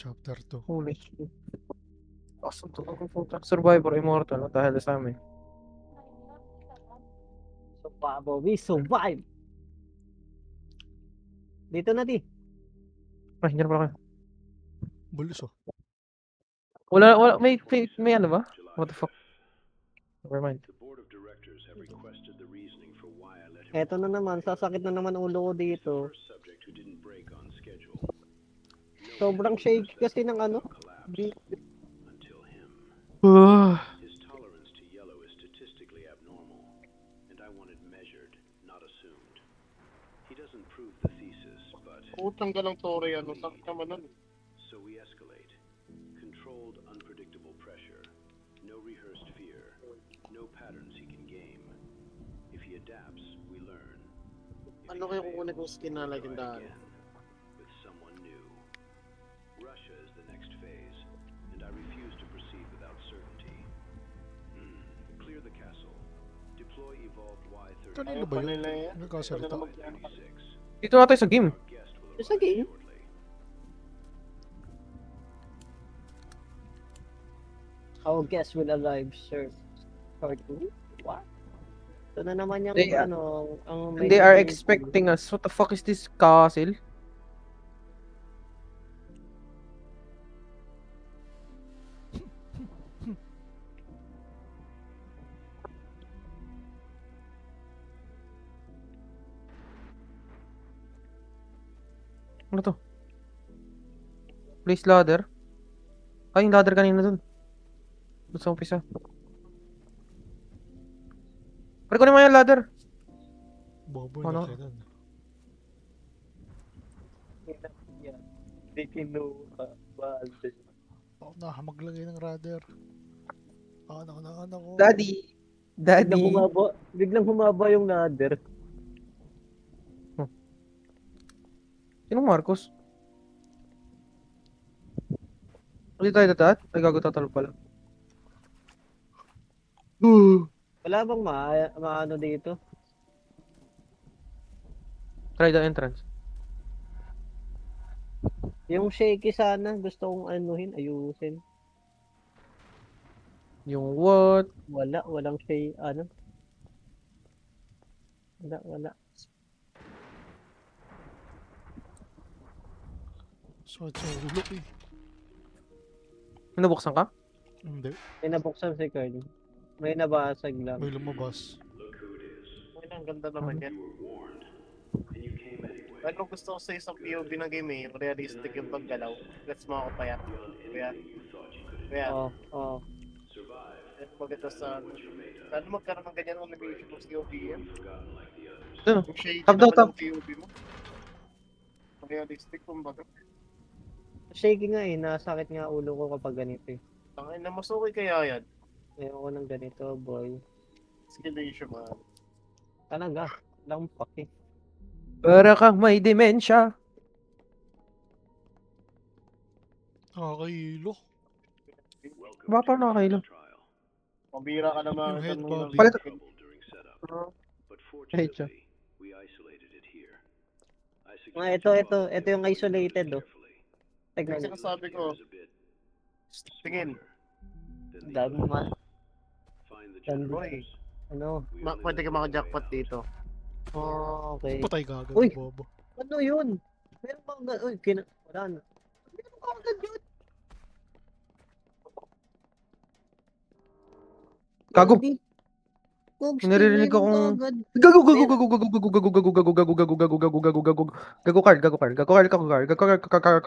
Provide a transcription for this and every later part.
Chapter 2. Holy shit. Kasuntok ako putang Survivor Immortal dahil sa amin. Survival, we survive! Dito na di. Ay, hindi na pala kayo. Bulos oh. Wala, may ano ba? What the fuck? Never mind. Eto na naman, sasakit na naman ulo ko dito. Sobrang shaky kasi ng ano. His tolerance to yellow is statistically abnormal, and I want it measured, not assumed. He doesn't prove the thesis, but Utang ka ng tore, ano, sakit naman nun. so we escalate. Controlled, unpredictable pressure. No rehearsed fear. No patterns he can game. If he adapts, we learn. If Ano he kayo kukunin kong fails, skin na we try legendario? again, with someone new. Russia is the next phase, and I refuse to proceed without certainty. Clear the castle. Deploy evolved Y-30. Kanino ba yun? Kanila yan. Nagkasalita. Dito na tayo sa game. Sa game? Our guest will arrive, sir. Cartoon? What? Ito na naman yung They are- ano, ang They are expecting us. What the fuck is this castle? Ano to? Place ladder? Ay, yung ladder kanina dun. Doon sa umpisa. Pare, kunin mo yung ladder. Bobo Ano? na kayo dun. Di kinuha. Balde. Oh, maglagay ng rudder. Anak ko. Daddy. Biglang humaba yung ladder. Sinong Marcos? Ulit tayo datat? Ay, gago tatalo pala. Wala bang maano dito? Try the entrance. Yung shaky sana, gusto kong anuhin, ayusin. Yung what? Walang shaky, ano? Wala. So, it's a look eh. Nabuksan ka? Hindi. May nabuksan si Carl. May nabasag lang. May lumabas. Ay, ang ganda naman yan. Ano gusto ko sa isang POV na game eh, realistic yung paggalaw. Let's mga kapayat. Kaya, Oo. maganda sa... Sana magkaroon ng ganyan animation ng POV yan. Ano? Yung shady Tab daw, naman tab. ng POV mo. Realistic kumbaga. Shaky nga eh, nasakit nga ulo ko kapag ganito eh. Tangin na mas okay kaya yan. Ayoko ng ganito, boy. Escalation man. Talaga, lampak eh. Para kang may demensya. Nakakahilo. Ba pa nakakailo? Mabira ka naman. Yung head bobby. Palit. But Hey, Cha. fortunately, we isolated it here. I Ito yung isolated oh. Kasi Tignan. kasabi ko, tingin. Dami ma. Boy, Ano? pwede ka maka-jackpot dito. Oh, okay. Patay ka agad, Uy! bobo. Ano yun? Meron bang uy, wala na. Meron bang agad yun? Gago. Cogs, Naririnig meron akong- bang agad? Gago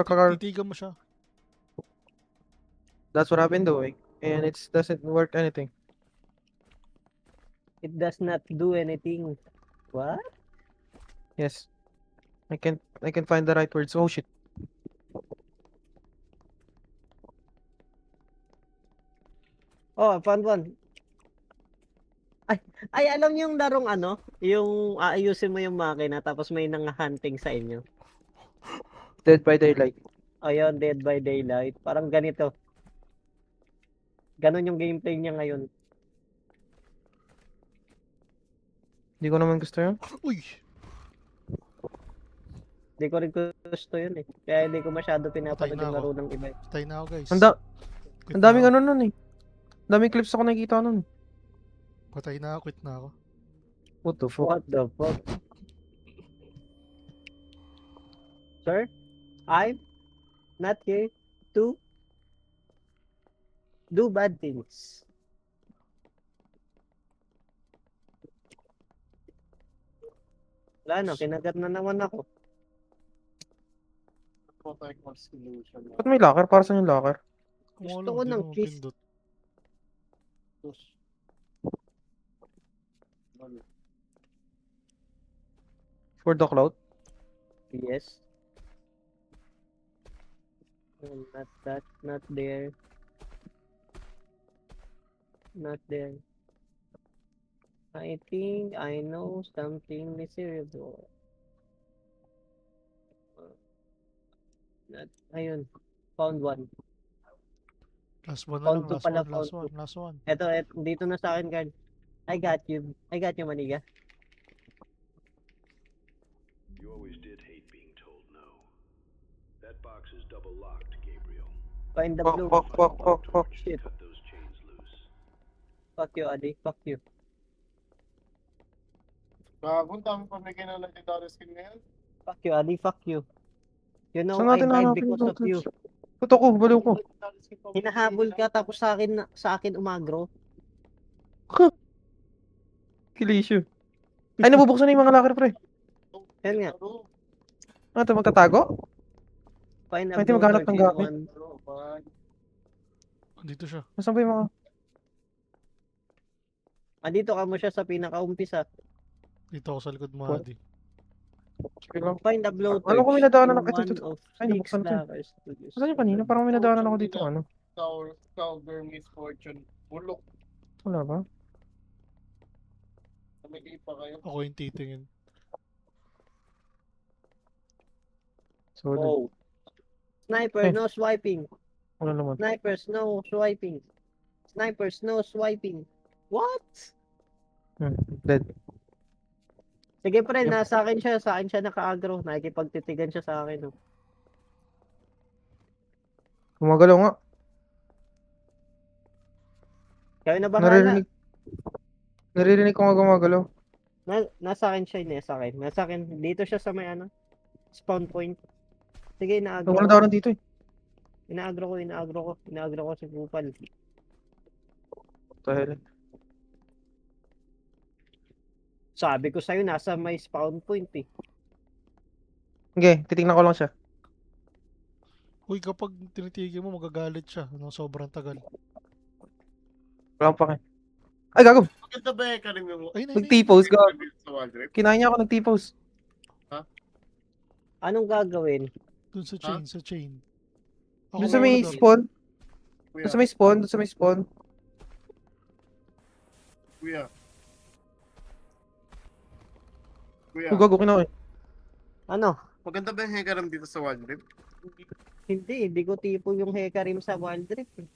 card. Titigan mo siya. That's what I've been doing. And it doesn't work anything. It does not do anything. What? Yes. I can find the right words. Oh shit. Oh, I found one. Ay, alam niyo yung larong ano? Yung aayusin mo yung makina tapos may nang-hunting sa inyo. Dead by Daylight. Ayun, Dead by Daylight. Parang ganito. Ganon yung gameplay niya ngayon. Hindi ko naman gusto yun. Uy! Hindi ko rin gusto yun eh. Kaya hindi ko masyado pinapanood Patay na yung ako. laro ng iba. Patay na ako guys. Quit Ang na daming ako. ano nun eh. Ang daming clips ako nakikita nun. Patay na ako, quit na ako. What the fuck? What the fuck? Sir? I'm not here to do bad things. Wala na, kinagat na naman ako. Protocol solution. Ba't may locker? Para saan yung locker? Kung Gusto alam, ko di ng mo kiss. mapindot. For the cloud? Yes. Not that, not there. Not there. I think I know something miserable. Not, ayun. Found one. Last one na Found lang, two last pala, one, last found one, last one. Eto, dito na sa akin, card. I got you. I got you, Maniga. You always did hate being told no. That box is double locked, Gabriel. Find the Fuck, blue. fuck, fuck, fuck, fuck. Shit. Cut those chains loose. Fuck you, Adi. Fuck you. Gago, dami pa may ng legendary skin ngayon. Fuck you, Adi. Fuck you. You know, Saan I natin died hanapin because yung of you. Puto ko, baliw ko. Hinahabol ka tapos sa akin umagro. Kilisyo. Ay, nabubuksan na yung mga locker, pre. Yan nga. Ano ito, magtatago? Find a Ay, di blue maghanap ng 13 gamit. one. Dito siya. Nasaan ba yung mga... Andito ka mo siya sa pinakaumpisa. Dito ako sa likod mo, What? Adi. Sige lang. Find a blue Ano kung may nadaanan ako? Ito. Ay, Six nabuksan ito. lockers to use. Saan yung kanina? Parang may nadaanan ako dito, ano? Counter misfortune. Bulok. Wala ba? May ipa kayo. Ako yung titingin. So, Oh. Sniper, Eh. no swiping. wala naman. Snipers, no swiping. Snipers, no swiping. What? Dead. Sige pre, nasa akin siya. Sa akin siya naka-agro. Nakikipagtitigan siya sa akin. Oh. Gumagalaw nga. Kaya na bahala. Naririnig. Naririnig ko nga gumagalaw. Nasa akin siya, nasa akin. Nasa akin. Dito siya sa may ano. Spawn point. Sige, inaagro Wala ko. daw dito eh. Inaagro ko si Kupal. Dahil. Sabi ko sa'yo, nasa may spawn point eh. Okay, titignan ko lang siya. Uy, kapag tinitigil mo, magagalit siya. Ano, sobrang tagal. Wala akong pake. Ay, gago! Maganda ba yung karim mo? Ay, nay, nay. Nag-T-pose, gago. Sa Waldrip? Kinain niya ako nag-T-pose. Anong gagawin? Dun sa chain, sa chain. Ako Doon sa lang may wala daw. spawn. Kuya, Doon sa may spawn. Doon sa may spawn. kuya. Kuya, Oh, gago, kinain. Ano? maganda ba yung hekaram dito sa Waldrip? Hindi ko tipo yung Hecarim sa Wild Rift. Eh.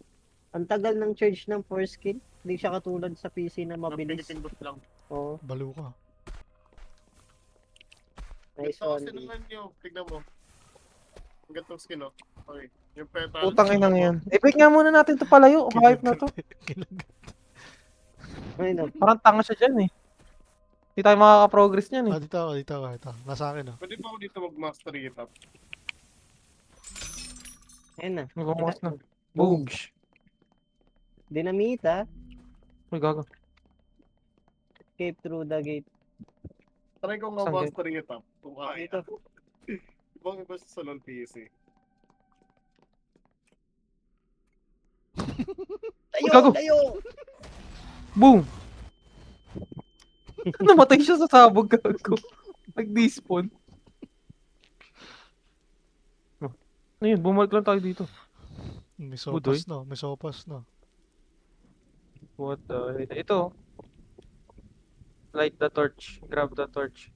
Ang tagal ng charge ng first skill. Hindi siya katulad sa PC na mabilis. Napipindot lang. Oo, Baliw ka. nice Ito one. kasi naman nyo, tignan mo. Ang gatong skin, oh. Okay. Yung petal. Putang ina nga yan. I-break nga muna natin to palayo. Hype na to. Ayun, oh. Parang tanga siya dyan eh. Hindi tayo makaka-progress niyan eh. Ah, dito ako, dito ako, ito. Nasa akin, ah. Pwede pa ako dito mag-mastery it up. Ayun na. Nagmamas na. Boogs. Dinamita. Uy, gago. Escape through the gate. Try ko Saan mag-mastery it up. Kung kaya. Dito. Ibang iba sa salon PC. Tayo! Gago. Tayo! Boom! Namatay siya sa sabog, gago. Nag-despawn. Ano yun? Bumalik lang tayo dito. May Budoy? sopas, no? May sopas, no? What the... Ito. Light the torch. Grab the torch.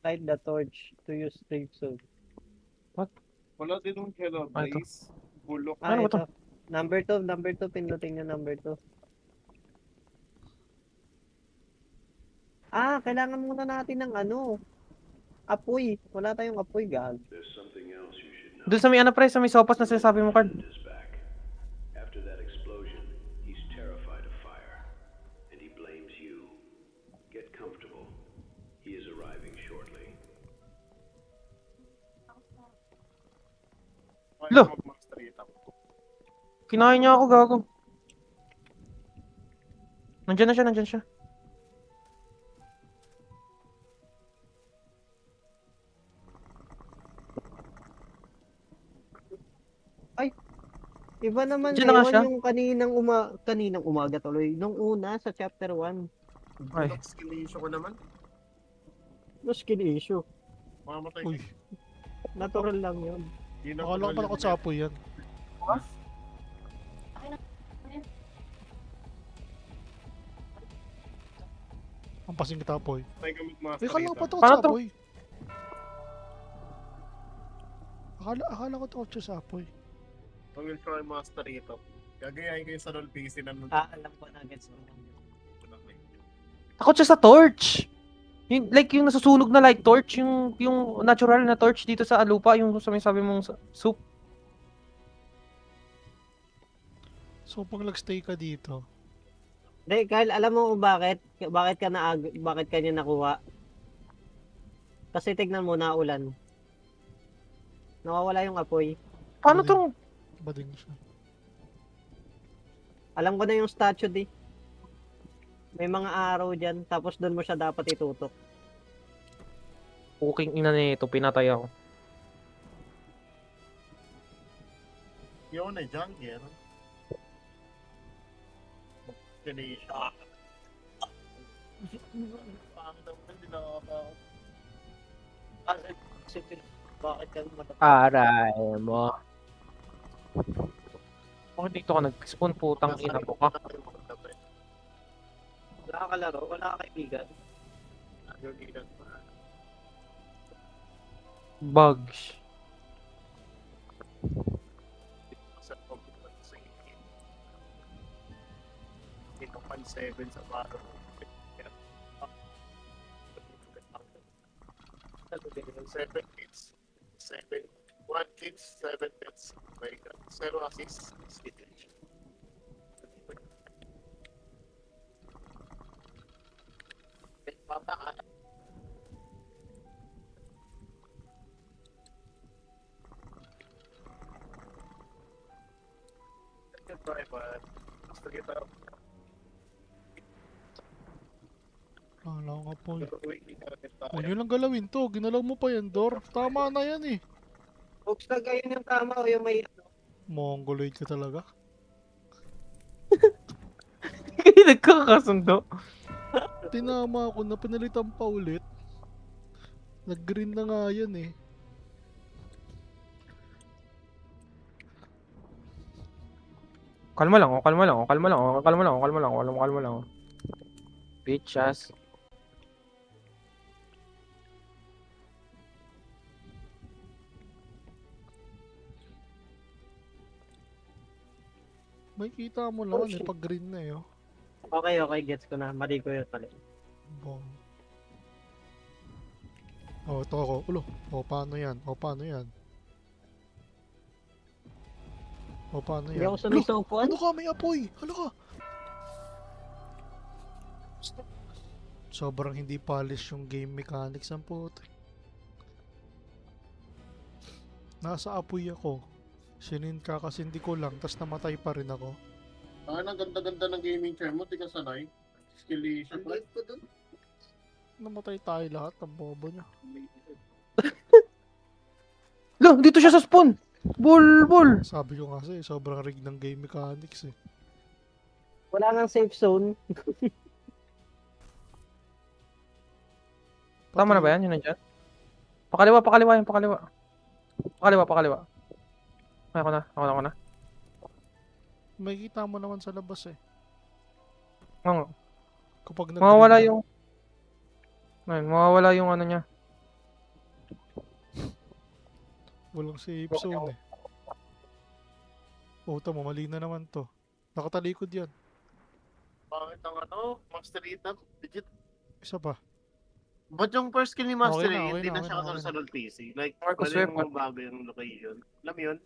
Light the torch to use safe zone. Wala din yung Hello Ah, ito. Blaze. Bulok. Ah, Ano ba ito. Number 2. Pindutin nyo number 2. Ah, kailangan muna natin ng ano. Apoy. Wala tayong apoy, gag. There's something else you should know. Doon sa may ano pre, sa may sopas na sinasabi mo, Card. Is back. After that explosion, he's terrified of fire, and he blames you. Get comfortable. He is arriving shortly. Kaya Lo! mag-master ito. Kinain niya ako, gago. Nandiyan na siya, nandiyan siya. Iba naman Diyan na nga siya. ngayon yung kaninang umaga tuloy. Nung una sa chapter 1. Ay. Skill issue ko naman. No skin issue. Mamatay Uy, ka. Natural lang yun. Yun ang akala ko pala kontrol sa apoy yan. Ang pasing kita apoy. Tayo ka mag-master Eh, akala ko ito. pa takot Paano sa to? apoy. Akala ko takot siya sa apoy. I will try master ito. Gagayahin ko yung sa roll PC na nung Alam ko na gets mo. Takot siya sa torch. Yung, like yung nasusunog na like torch, yung natural na torch dito sa lupa, yung sa may sabi mong soup. So, pag nag-stay ka dito, Hindi, Kyle, alam mo kung bakit ka niya nakuha? Kasi tignan mo, naulan. Nawawala yung apoy. Paano Bakit? tong bading siya. Alam ko na yung statue di. May mga araw dyan, tapos doon mo siya dapat itutok. cooking ina nito, pinatay ako. yun ay jungle. Finish. Pangit ang hindi nakakatakot. Bakit ka matatapos? Aray mo. Bakit dito ka nag-spawn putang ina mo ka? Wala ka kalaro, wala ka kaibigan. Bugs. Ito pan 7 sa baro. 7 kids. 7. 1 kids, 7 pets. My God. 0 assists. Akala ko apoy. Huwag nyo lang galawin to. Ginalaw mo pa yan, Dor. Tama na yan eh. Oops, ayun yung tama o yung may Mongoloid ka talaga. Hindi nagkakasundo. Tinama ako na pinalitan pa ulit. Nag-green na nga yan eh. Kalma lang, oh, kalma lang, oh, kalma lang, oh, kalma lang, oh, kalma lang, oh, kalma lang. Oh. Bitches. May kita mo lang eh, pag green na eh. Oh. Okay, gets ko na. Mali ko yun pala. Bong. Oh, ito ako. Ulo. Oh, paano yan? Oh, paano yan? Oh, paano Hindi yan? ako sumisopuan. Ano ka? May apoy! Ano ka? Sobrang hindi polish yung game mechanics ang puto. Nasa apoy ako. Sinin ka kasi hindi ko lang, tas namatay pa rin ako. Ah, ang ganda-ganda ng gaming chair mo. Di ka sanay. Skillation. Ang liit ko dun. Namatay tayo lahat, ang bobo niya. Lo, dito siya sa spawn. Bulbul. Sabi ko kasi, sobrang rig ng game mechanics eh. Wala nang safe zone. Tama na ba yan? Yun nandiyan? Pakaliwa, pakaliwa yun, pakaliwa. Pakaliwa. Ay, ako na. May kita mo naman sa labas eh. Oo. Kapag Mawawala nag-green yung... Ayun, mawawala yung ano niya. walang safe zone eh. Oh, tama, mali na naman to. Nakatalikod yan. Pangit ang ano. Master Ethan. Legit. Isa pa. But yung first skill ni Master Okay na, Yi, okay hindi na, na okay siya na, katulad okay sa LoL PC. Like, Marcos pwede weapon. mo bago yung location. Alam mo yun?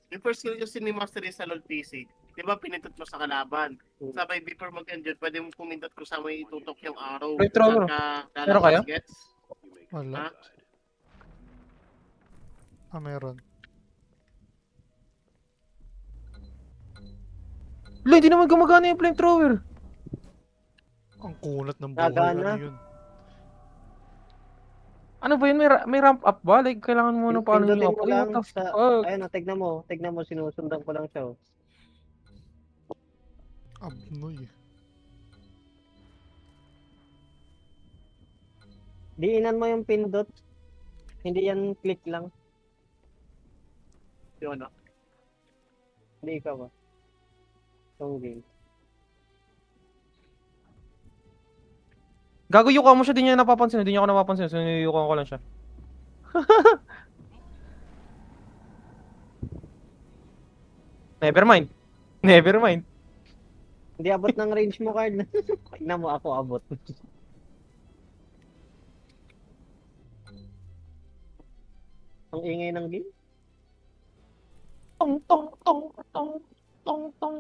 Yung first skill kasi ni Master Yi sa LoL PC, di ba pinitot mo sa kalaban? Sabay before mag-end yun, pwede mo pumindot kung saan may itutok yung arrow. Flamethrower. Saan ka Meron kayo? lalabas, gets? Wala. Ha? Meron. Wala, hindi naman gumagana yung flamethrower. Ang kunat ng buhay, Gagana. ano yun? Ano ba yun? May ramp up ba? Like, kailangan mo na paano Pindutin yung mo upgrade? lang What the sa... fuck? Ayun, tignan mo, sinusundan ko lang siya. Oh. Abnoy. Diinan mo yung pindot. Hindi yan click lang. Yun, ano? Hindi ikaw ba? Itong game. Gago, yuka mo siya, di niya napapansin. Hindi niya ako napapansin. So, niyukan ko lang siya. Never mind. Never mind. Hindi abot ng range mo, Card. Tignan mo, ako abot. Ang ingay ng game. Tong, tong, tong, tong, tong, tong.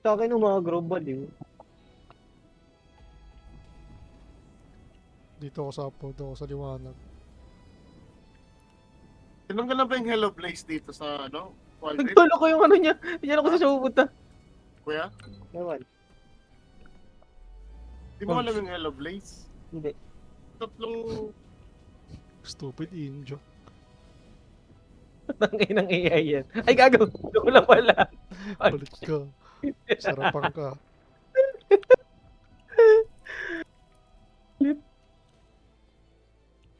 Sa akin yung mga group baliw. Dito ako sa upload, ako sa liwanag. Tinanggal na ba yung Hello Blaze dito sa, ano? Waldrift? Nagtalo ko yung ano niya. Hindi niya ako sa siya pupunta. Kuya? Ewan. Di mo alam yung Hello Blaze? Hindi. Tatlong... Stupid injo. Tangay ng AI yan. Ay, gago. Doon lang pala. Balik ka. Sarapan ka.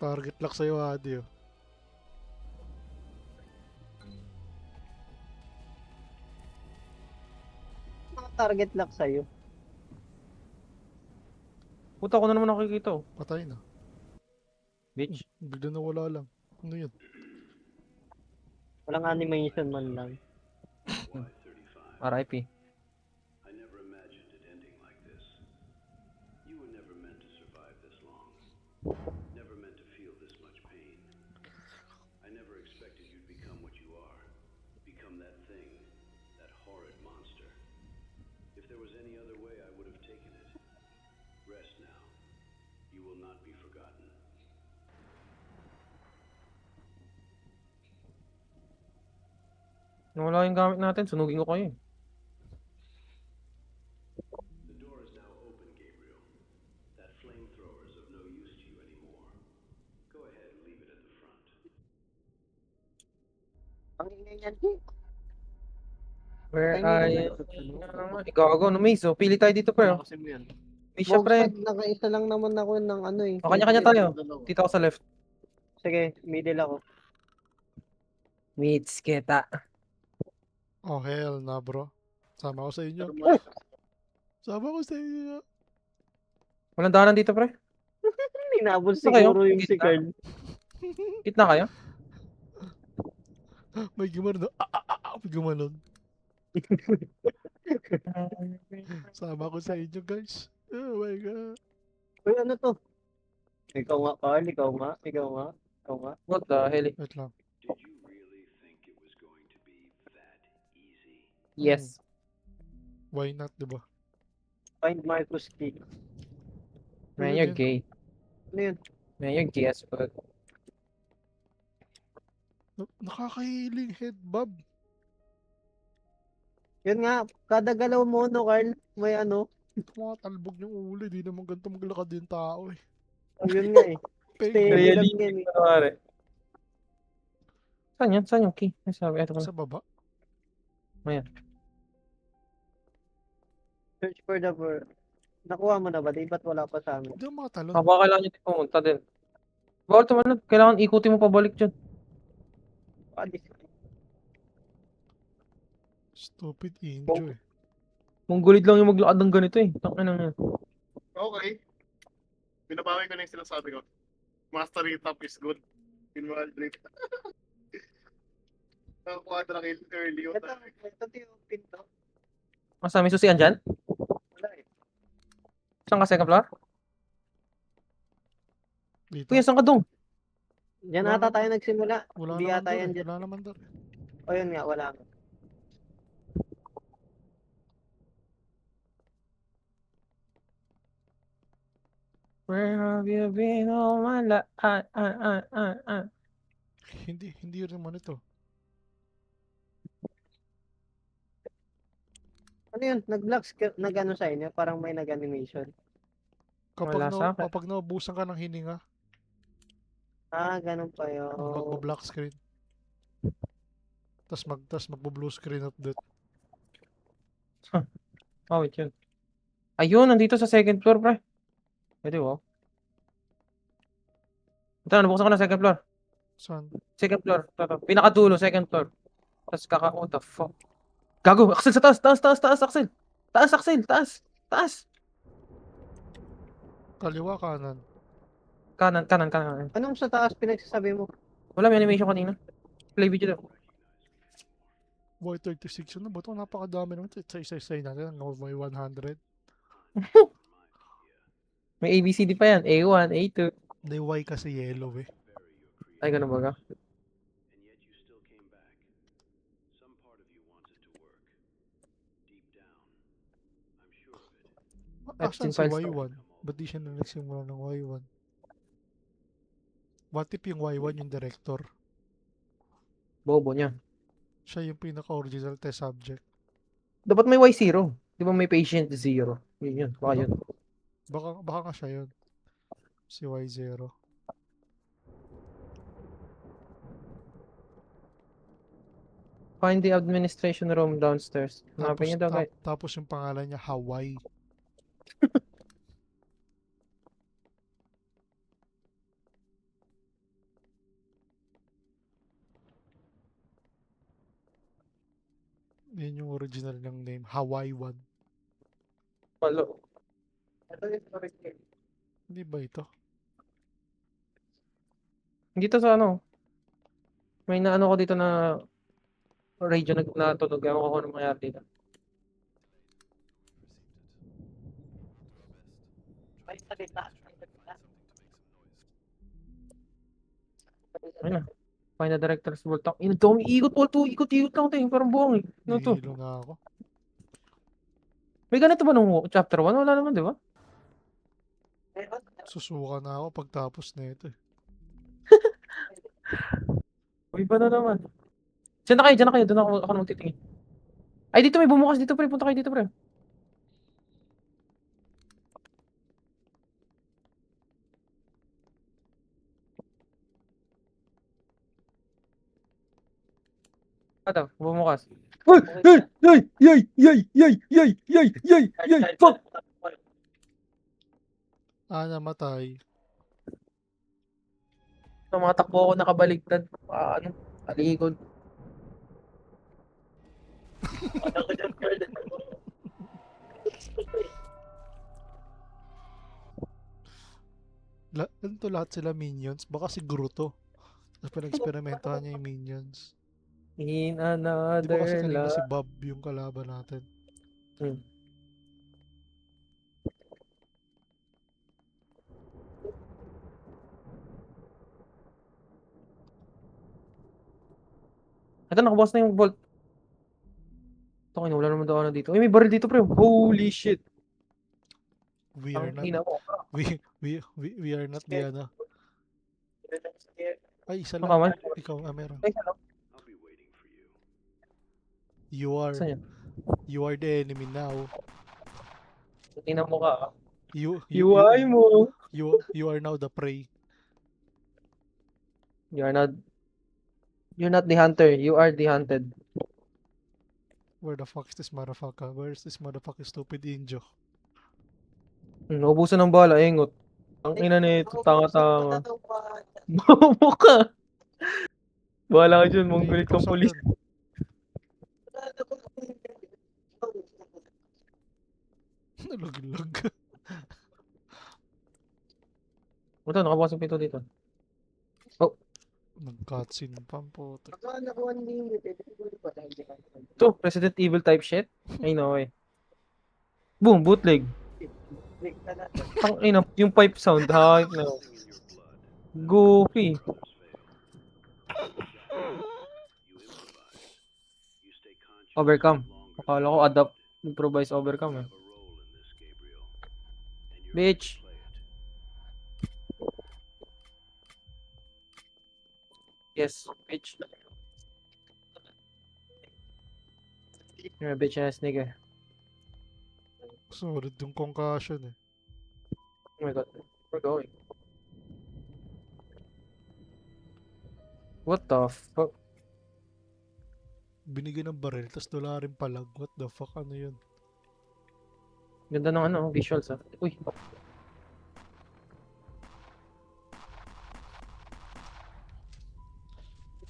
Target lock sa'yo, Adi. Oh. Mga target lock sa'yo. Puta ko na naman nakikita oh. Patay na. Bitch. Bigla na wala lang. Ano yun? Walang animation man lang. RIP. I never imagined it ending like this. You were never meant to survive this long. Never meant to feel this much pain. I never expected you'd become what you are. Become that thing. That horrid monster. If there was any other way, I would have taken it. Rest now. You will not be forgotten. Nawala yung gamit natin. Sunugin ko kayo. The door is now open, Gabriel. That flamethrower is of no use to you anymore. Go ahead and leave it at the front. Ang ingay niyan. Where Ay, are hindi you? naman. Ikaw ako. No, Maze. Oh. Pili tayo dito, pero. Kasi mo yan. May siya, pre. Bogside, nakaisa lang naman ako ng ano eh. O, kanya-kanya tayo. Dalawa. Dito ako sa left. Sige, middle ako. Meets kita. Oh, hell na, bro. Sama ko sa inyo. Sama ko sa inyo. Walang daanan dito, pre. Inabol Ano kayo? siguro yung si Gitna? Carl. Kitna kayo? May gumanon. May gumanon. Sama ko sa inyo, guys. Oh my God. Uy, ano to? Ikaw nga, Carl. Ikaw nga. What the hell? Wait lang. Did you really think it was going to be that easy? Yes. Why not, diba? Find Marcus key. Man, you're gay. Ano yun? Man, you're gay as fuck. Nakakahiling head, Bob. Yun nga, kada galaw mo, no, Carl, may ano. Tumatalbog yung ulo. Di naman ganito maglakad yung tao eh. Yun nga eh. Penguin. Steady lang yan eh. Ano pare? Saan yan? Saan yung key? Ay, sabi, eto Sa pala. baba. Search for the bird. Nakuha mo na ba? Di ba't wala pa sa amin? Hindi ako makatalon. Baka kailangan nyo din pumunta din. Bawal tumalon. Kailangan ikutin mo pabalik dyan. Stupid injo eh. Mongolid lang yung maglakad ng ganito eh. Tangin na yan. Okay. Binabawi ko na yung sinasabi ko. Mastery top is good. In Waldrift. Nakakuha na lang early. Ito yung pinto. Asa, may susian dyan? Wala eh. Saan ka, second floor? Dito. Kuya, saan ka dong? Diyan Wala ata naman. tayo nagsimula. Wala Hindi naman ata doon yan eh. dyan. Wala naman doon. O yun nga, wala. Where have you been all my life? Hindi rin naman ito. Ano yun? Nag-ano sa inyo? Parang may nag-animation. Wala sa akin. Kapag naubusan ka ng hininga, Ah, ganun pa yun. magbo-black screen. Tas magbo-blue screen update. Oh, wait yun. Ayun, nandito sa second floor, pre. Pwede, wow. Ito na, nabuksan ko na second floor. Saan? Second floor. Ito. Pinakadulo, second floor. Tapos what the fuck? Gago, Axel sa taas, Axel. Taas, Axel, taas. Kaliwa, kanan. Kanan. Anong sa taas pinagsasabi mo? Wala, may animation kanina. Play video daw. Boy, 36 yun na ba ito? Napakadami naman ito. Isa-isa natin. May 100. May ABCD pa yan. A1, A2. May Y kasi yellow eh. Ay, ganun ba ka? And yet you still came back. Some part of you wanted to work. Deep down. I'm sure of it. Asan Epstein si files to. Y1? Ba't di siya na nagsimula ng Y1? What if yung Y1 yung director? Bobo niya. Siya yung pinaka-original test subject. Dapat may Y0. Di ba may patient 0? Yun. Baka yun. Baka nga siya yun. Si Y0. Find the administration room downstairs. Hanapin niyo daw, guys. Tapos yung pangalan niya, Hawaii. Yun yung original ng name. Hawaii 1. Malo. Ito yung storage cave. Hindi ba ito? Dito sa ano. May naano ko dito na radio na natunog. Ewan ko kung ano mangyari dito. May salita. Ayun na. Find the director's vault. Ina, dami ikot po to. Ikot-ikot lang tayo. Parang buwang eh. Ano to? Nahihilo na ako. May ganito ba nung chapter 1? Wala naman, di ba? Susuka na ako pagtapos na ito eh. Uy, ba na naman? Diyan na kayo. Doon ako nang titingin. Ay, dito may bumukas dito, pre. Punta kayo dito, pre. Ito, bumukas. Fuck! Namatay. Mga takbo ako nakabaligtad. Ano? Talikod. Ano to, lahat sila minions? Baka si Gruto. Tapos pinag-experimentohan niya yung minions. In Di ba another kasi kanina si life. Bob yung kalaban natin? Ito, nakabukas na yung vault. Ito, wala naman daw ano dito. Uy, may baril dito, pre. Holy shit. We are Ang not, ina mo. we are not the ano. Ay, isa lang. Nakaman? Ikaw, meron. Ay, hello. I'll be waiting for you. Saan yan? You are the enemy now. Tingnan mo ka. You mo. you are now the prey. You're not the hunter. You are the hunted. Where the fuck is this motherfucker? Where is this motherfucking stupid Injo? Naubusan ng bala, engot. Ang ina nito, tanga-tanga. Bobo ka. Bahala ka dyan, monggolit kang Pasok polis. dun. Nalog-log. Ito, nakabukas yung pinto dito. Nag-cutscene pa ang puto. Akala ko unlimited. Ito, Resident Evil type shit. I know eh. Boom, bootleg. Break na na. Tang ina, yung pipe sound, hype na. Goofy. Overcome. Akala ko adapt, improvise overcome eh. Bitch. Yes, bitch. You're a bitch ass nigga. Solid yung concussion eh. Oh my god, we're going. What the fuck? Binigyan ng baril, tas dolarin palag. What the fuck, ano yun? Ganda ng ano, visuals ah. Uy,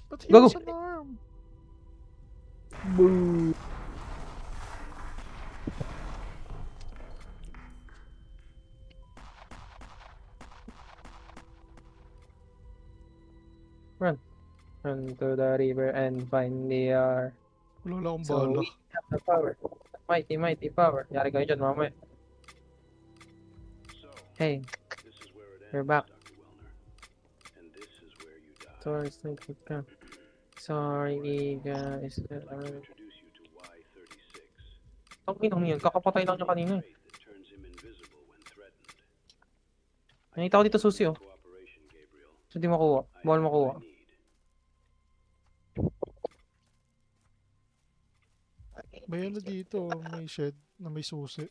But he Gago. has an arm! run to the river and find the Wala lang akong So bala. we have the power. Mighty, mighty power. Yari kayo dyan, mamaya. Hey, we're back. Sorry, sorry guys. Ang inang yun, kakapatay lang niya kanina eh. Nakita ko dito susi oh. So di makuha. Bawal makuha. May ano dito, may shed na may susi.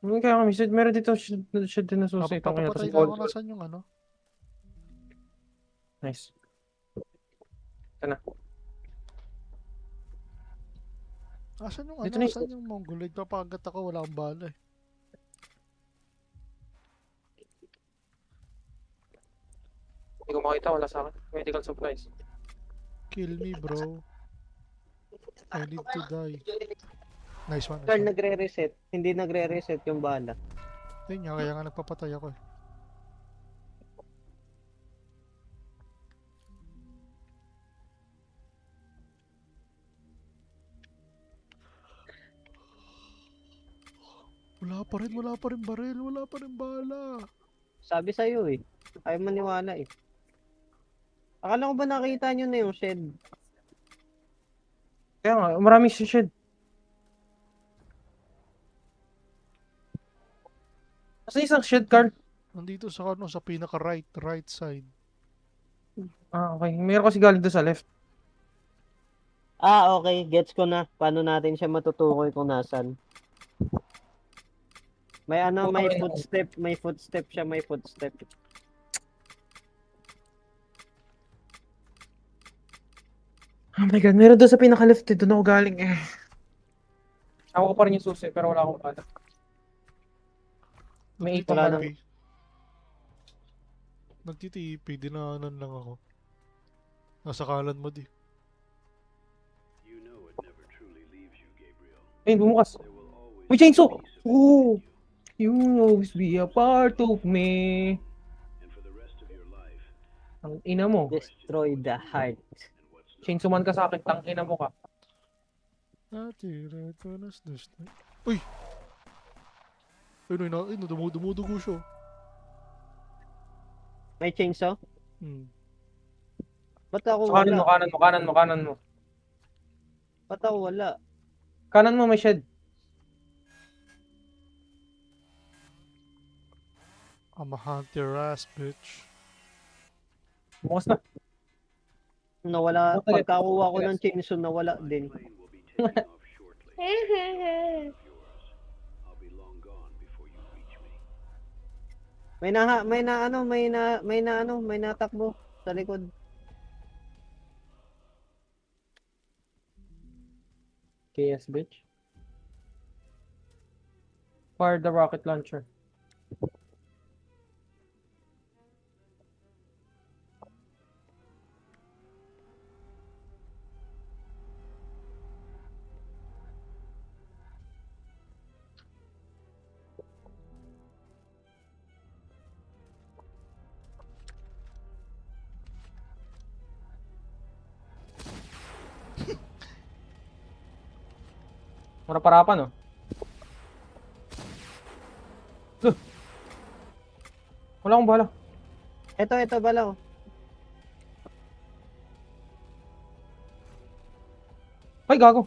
Kaya kami, meron dito shed din na susi. Itong kaya, Papapatay tapos na ako, bawal. nasan yung ano? Nice. Ito na. Asan yung Dito ano? na Asan yung mongoloid? Papagat ako, wala akong bala eh. Hindi ko makita, wala sa akin. Medical supplies. Kill me bro. I need to die. Nice one, Carl, nice one. nagre-reset. Hindi nagre-reset yung bala. Ayun nga, kaya nga nagpapatay ako eh. Wala pa rin baril, wala pa rin bala. Sabi sa'yo eh. Ayaw maniwala eh. Akala ko ba nakita nyo na yung shed? Kaya nga, maraming shed. Kasi isang shed, Carl. Nandito sa ano, sa pinaka right side. Ah, okay. Meron kasi galing doon sa left. Ah, okay. Gets ko na. Paano natin siya matutukoy kung nasan. May ano, may Okay. footstep. May footstep siya, may footstep. Oh my god, meron doon sa pinaka-left eh. Doon ako galing eh. Ako ko pa rin yung susi, pero wala akong bala. May ipang Wala bala. Nagtitipi, dinaanan lang ako. Nasa kalan mo di. Ayun, bumukas. May chainsaw! Oh! You always be a part of me. Ang ina mo. Destroy the heart. Chainsaw man ka sa akin, tang ina mo ka. Natira, tanas, destroy. Uy! Ayun, dumudugo siya. May chainsaw? Hmm. Ba't ako Sa kanan mo, wala? kanan mo. Ba't ako wala? Kanan mo may shed. I'm a hunter ass, bitch. Bukas na. Nawala. Matagal. Pagkakuha ko ng chainsaw, nawala din. May natakbo sa likod. KS bitch. Fire the rocket launcher. Mura parapan oh. Wala akong bala. Ito, bala ko. Ay, gago.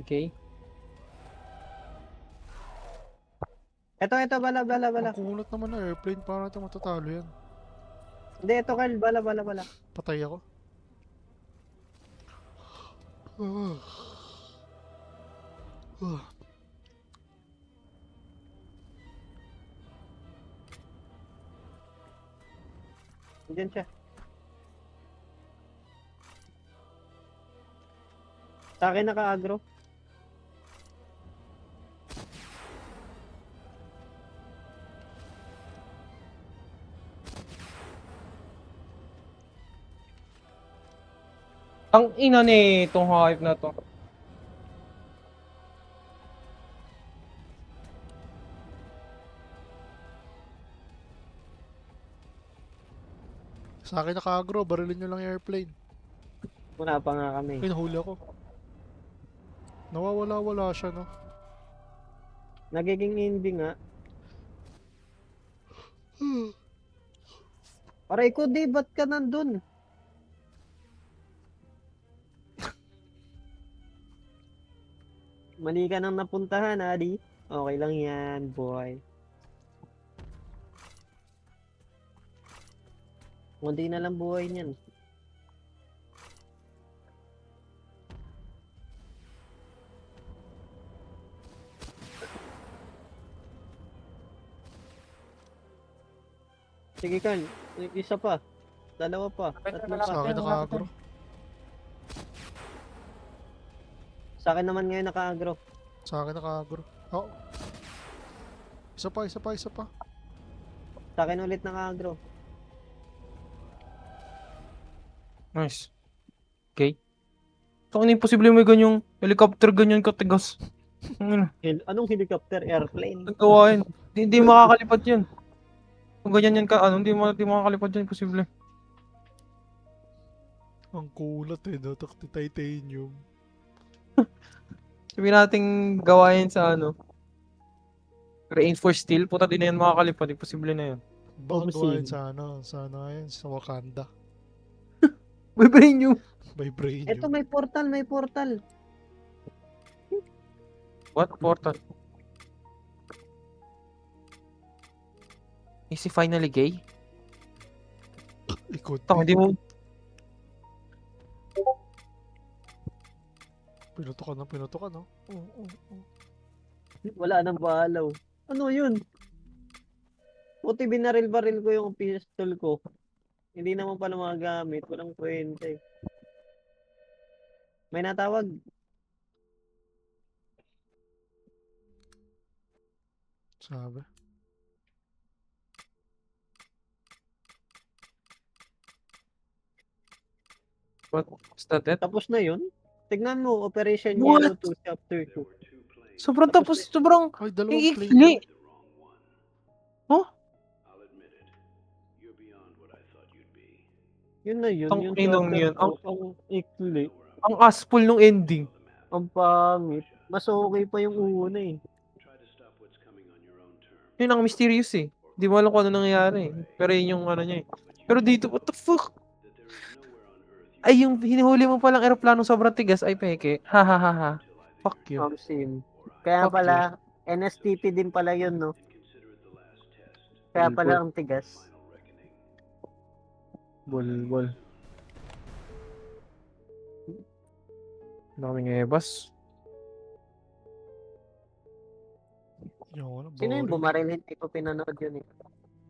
Okay. Ito, bala. Ang kulat naman na airplane. Paano natin matatalo yan? Hindi, ito, Carl. Bala. Patay ako. Diyan siya. Sa akin naka-agro. Ang ina itong hype na to. Sa akin naka-agro. Barilin nyo lang yung airplane. Wala pa nga kami. Ay, nahuli ako. Nawawala-wala siya, no? Nagiging hindi nga. Aray ko, di, ba't ka nandun? Mali ka nang napuntahan, Adi. Okay lang yan, boy. Kunti na lang buhay niyan. Sige, Carl. Isa pa. Dalawa pa. Tatlo Sa pa. akin naka-agro. Sa akin naman ngayon naka-agro. Sa akin naka-agro. Oh. Isa pa. Sa akin ulit naka-agro. Nice. Okay. So, ano imposible may ganyang helicopter, ganyan katigas? Ano? Anong helicopter? Airplane? Nagawa yun. Hindi makakalipad yun. Kung ganyan yan ka, hindi makakalipad yun, imposible. Ang kulat eh, no? Titanium. Sabihin natin gawain sa reinforced steel, puta din na yan makakalipad, imposible na yun. Baka gawain Boom sa yun, sa Wakanda. Vibranium! Vibranium. Eto, may portal. What? Portal? Is he finally gay? Ikot. Tama, hindi mo... Pinutokan, no? Oo. Wala nang baalaw. Ano yun? Puti binaril-baril ko yung pistol ko. Hindi naman pala magagamit. Walang kwenta eh. May natawag. Sabi. What? Is that it? Tapos na yun. Tignan mo, Operation What? Yellow 2 Chapter 2. Sobrang tapos, sobrang... Ay, dalawang plane. Ikli! Oh? I'll admit it. You're beyond what I thought you'd be. Yun na yun. Ang Yung inong chapter yun. 2, ang ikli. Ang aspul nung ending. Ang pangit. Mas okay pa yung una eh. Try to stop what's coming on your own terms. Yun ang mysterious eh. Di mo alam kung ano nangyayari eh. Pero yun yung niya eh. Pero dito, what the fuck? That there is nowhere on Earth you Ay, yung hinihuli mo palang eroplano sobrang tigas. Ay, peke. Ha ha ha ha. Fuck you. Sim. Kaya Fuck pala, NSTP din pala yun, no? consider it the last test. Kaya pala ang tigas. Final reckoning. Bol. Daming ebas. Yung, Sino yung boring. bumaril? Hindi ko pinanood yun eh.